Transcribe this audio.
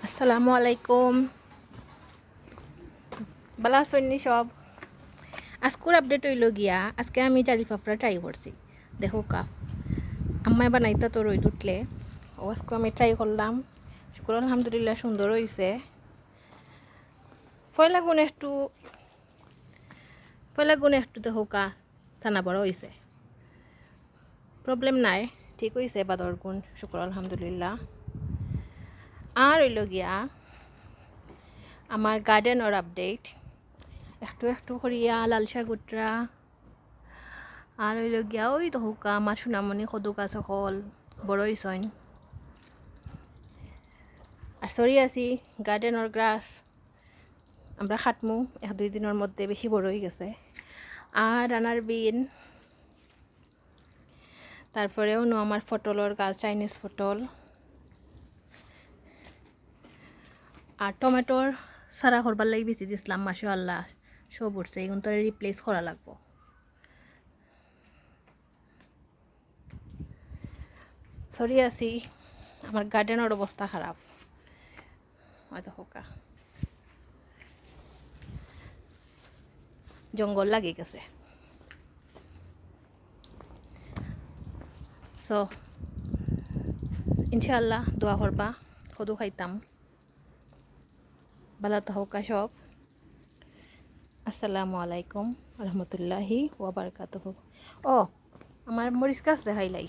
আসসালামু আলাইকুম, বালা আছেননি সব। আজকের আপডেট হইল গিয়া আজকে আমি জালি ফাফড়া ট্রাই করছি। দেখো কা আম্মায় বানাইতা তো রই উঠলে ও আজকে আমি ট্রাই করলাম। শুক্র আলহামদুলিল্লাহ সুন্দর হয়েছে। ফয়লাগুন একটু দেখো কা সানা বড় হয়েছে, প্রবলেম নাই, ঠিক হয়েছে। বাদর গুণ শুক্র আলহামদুলিল্লাহ। আর হইল গিয়া আমার গার্ডেনের আপডেট একটু একটু করিয়া লাল শাক উঠরা। আর হইল গিয়া ওই তো হুকা আমার সোনামণি সদু গাছ সকল বড় হইছইন। আর সরি আছি গার্ডেনের গ্রাস আমরা খাটমু এক দুই দিনের মধ্যে, বেশি বড় হয়ে গেছে। আর রানার বিন, তারপরেও নো আমার ফটলর গাছ, চাইনিজ ফটল। আর টমেটোর সারা করবার লাগি বেশি দিছিলাম, মাশাআল্লাহ সব উঠছে। এখন তো রিপ্লেস করা লাগবো। সরি আছি আমার গার্ডেনের অবস্থা খারাপ, হয়তো হোকা জঙ্গল লাগে গেছে। সো ইনশাআল্লাহ দোয়া করবা, কদু খাইতাম। ভালো হোকা সব। আসসালামু আলাইকুম রহমতুল্লাহি ওয়া বারাকাতুহু। ও আমার মরিচ গাছ দেখাইলাই।